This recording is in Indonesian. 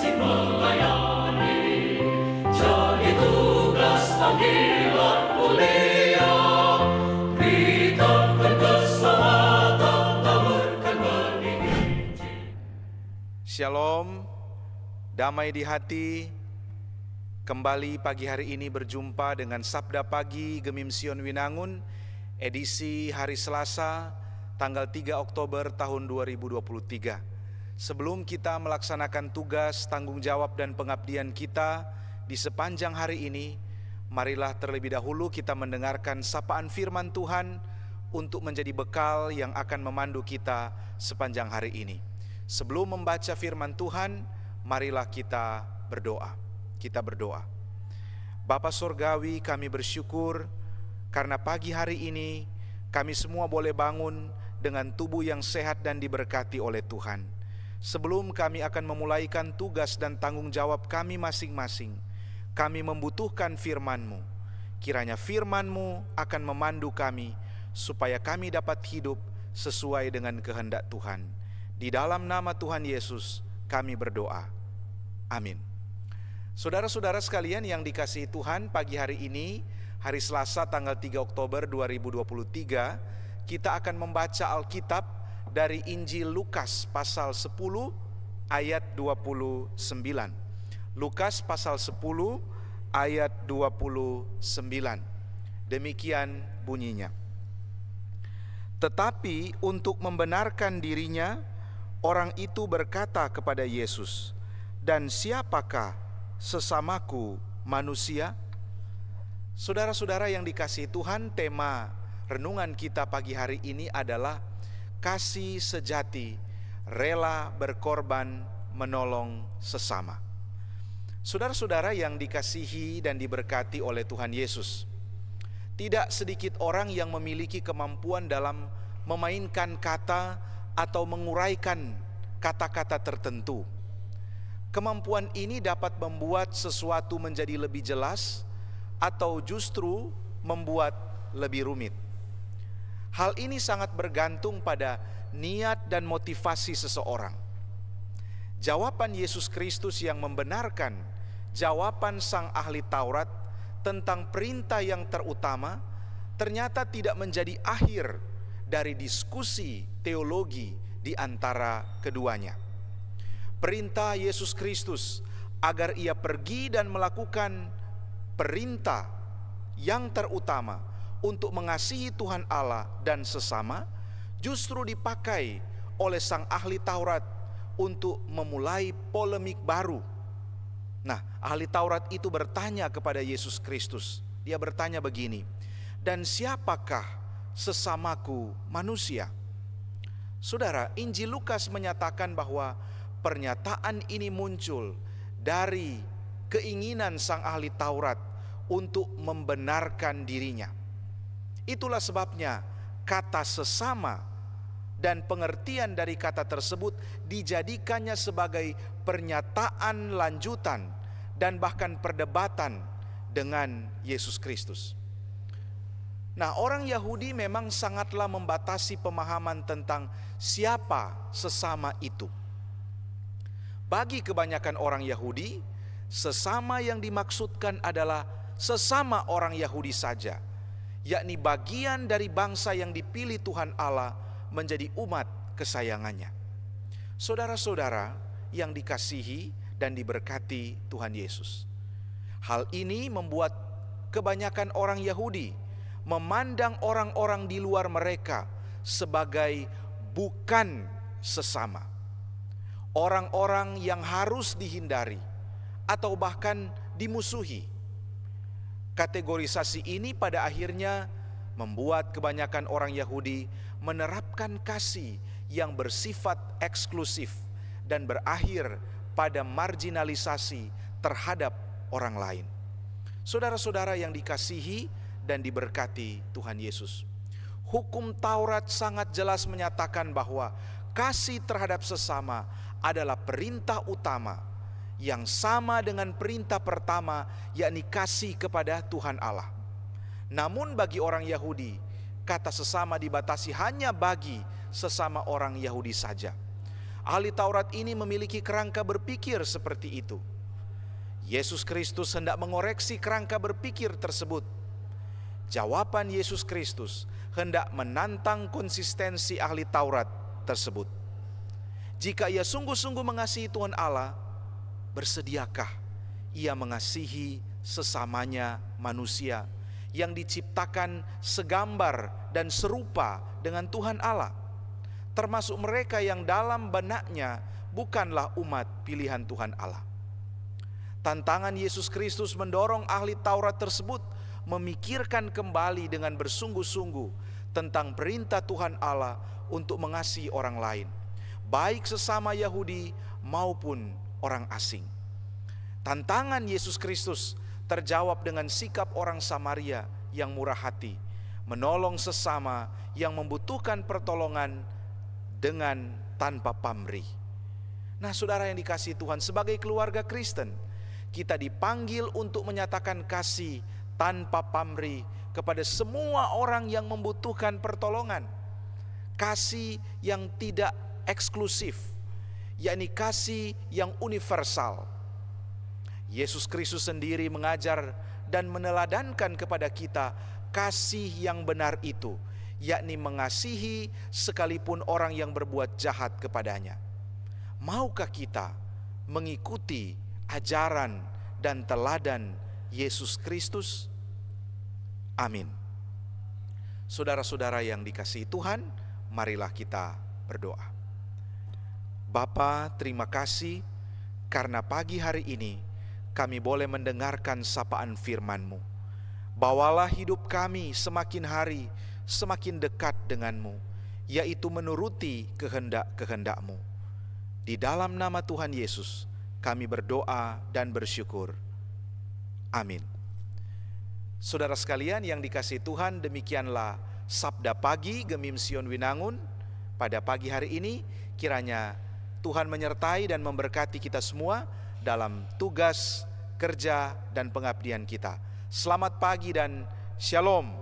rajin melayani, jadi tugas panggilan mulia, beritakan keselamatan, taburkan benih Injil. Shalom, damai di hati. Kembali pagi hari ini berjumpa dengan Sabda Pagi Gemim Sion Winangun, edisi hari Selasa, tanggal 3 Oktober tahun 2023. Sebelum kita melaksanakan tugas, tanggung jawab dan pengabdian kita di sepanjang hari ini, marilah terlebih dahulu kita mendengarkan sapaan firman Tuhan untuk menjadi bekal yang akan memandu kita sepanjang hari ini. Sebelum membaca firman Tuhan, marilah kita berdoa. Kita berdoa. Bapa Surgawi, kami bersyukur karena pagi hari ini kami semua boleh bangun dengan tubuh yang sehat dan diberkati oleh Tuhan. Sebelum kami akan memulaikan tugas dan tanggung jawab kami masing-masing, kami membutuhkan firman-Mu. Kiranya firman-Mu akan memandu kami supaya kami dapat hidup sesuai dengan kehendak Tuhan. Di dalam nama Tuhan Yesus kami berdoa. Amin. Saudara-saudara sekalian yang dikasihi Tuhan, pagi hari ini, hari Selasa tanggal 3 Oktober 2023, kita akan membaca Alkitab dari Injil Lukas pasal 10 ayat 29. Lukas pasal 10 ayat 29. Demikian bunyinya. Tetapi untuk membenarkan dirinya, orang itu berkata kepada Yesus, "Dan siapakah sesamaku manusia?" Saudara-saudara yang dikasihi Tuhan, tema renungan kita pagi hari ini adalah kasih sejati, rela berkorban menolong sesama. Saudara-saudara yang dikasihi dan diberkati oleh Tuhan Yesus, tidak sedikit orang yang memiliki kemampuan dalam memainkan kata atau menguraikan kata-kata tertentu. Kemampuan ini dapat membuat sesuatu menjadi lebih jelas atau justru membuat lebih rumit. Hal ini sangat bergantung pada niat dan motivasi seseorang. Jawaban Yesus Kristus yang membenarkan jawaban sang ahli Taurat tentang perintah yang terutama ternyata tidak menjadi akhir dari diskusi teologi di antara keduanya. Perintah Yesus Kristus agar ia pergi dan melakukan perintah yang terutama untuk mengasihi Tuhan Allah dan sesama justru dipakai oleh sang ahli Taurat untuk memulai polemik baru. Nah, ahli Taurat itu bertanya kepada Yesus Kristus. Dia bertanya begini, "Dan siapakah sesamaku manusia?" Saudara, Injil Lukas menyatakan bahwa pernyataan ini muncul dari keinginan sang ahli Taurat untuk membenarkan dirinya. Itulah sebabnya kata sesama dan pengertian dari kata tersebut dijadikannya sebagai pernyataan lanjutan dan bahkan perdebatan dengan Yesus Kristus. Nah, orang Yahudi memang sangatlah membatasi pemahaman tentang siapa sesama itu. Bagi kebanyakan orang Yahudi, sesama yang dimaksudkan adalah sesama orang Yahudi saja, yakni bagian dari bangsa yang dipilih Tuhan Allah menjadi umat kesayangannya. Saudara-saudara yang dikasihi dan diberkati Tuhan Yesus, hal ini membuat kebanyakan orang Yahudi memandang orang-orang di luar mereka sebagai bukan sesama, orang-orang yang harus dihindari atau bahkan dimusuhi. Kategorisasi ini pada akhirnya membuat kebanyakan orang Yahudi menerapkan kasih yang bersifat eksklusif dan berakhir pada marginalisasi terhadap orang lain. Saudara-saudara yang dikasihi dan diberkati Tuhan Yesus, hukum Taurat sangat jelas menyatakan bahwa kasih terhadap sesama adalah perintah utama yang sama dengan perintah pertama, yakni kasih kepada Tuhan Allah. Namun bagi orang Yahudi, kata sesama dibatasi hanya bagi sesama orang Yahudi saja. Ahli Taurat ini memiliki kerangka berpikir seperti itu. Yesus Kristus hendak mengoreksi kerangka berpikir tersebut. Jawaban Yesus Kristus hendak menantang konsistensi ahli Taurat tersebut. Jika ia sungguh-sungguh mengasihi Tuhan Allah, bersediakah ia mengasihi sesamanya manusia yang diciptakan segambar dan serupa dengan Tuhan Allah, termasuk mereka yang dalam benaknya bukanlah umat pilihan Tuhan Allah. Tantangan Yesus Kristus mendorong ahli Taurat tersebut memikirkan kembali dengan bersungguh-sungguh tentang perintah Tuhan Allah untuk mengasihi orang lain, baik sesama Yahudi maupun orang asing. Tantangan Yesus Kristus terjawab dengan sikap orang Samaria yang murah hati, menolong sesama yang membutuhkan pertolongan dengan tanpa pamrih. Nah, saudara yang dikasihi Tuhan, sebagai keluarga Kristen, kita dipanggil untuk menyatakan kasih tanpa pamrih kepada semua orang yang membutuhkan pertolongan. Kasih yang tidak eksklusif, yakni kasih yang universal. Yesus Kristus sendiri mengajar dan meneladankan kepada kita kasih yang benar itu, yakni mengasihi sekalipun orang yang berbuat jahat kepadanya. Maukah kita mengikuti ajaran dan teladan Yesus Kristus? Amin. Saudara-saudara yang dikasihi Tuhan, marilah kita berdoa. Bapa, terima kasih karena pagi hari ini kami boleh mendengarkan sapaan firman-Mu. Bawalah hidup kami semakin hari semakin dekat dengan-Mu, yaitu menuruti kehendak-kehendak-Mu. Di dalam nama Tuhan Yesus kami berdoa dan bersyukur. Amin. Saudara sekalian yang dikasihi Tuhan, demikianlah Sabda Pagi Gemim Sion Winangun pada pagi hari ini. Kiranya Tuhan menyertai dan memberkati kita semua dalam tugas, kerja, dan pengabdian kita. Selamat pagi dan shalom.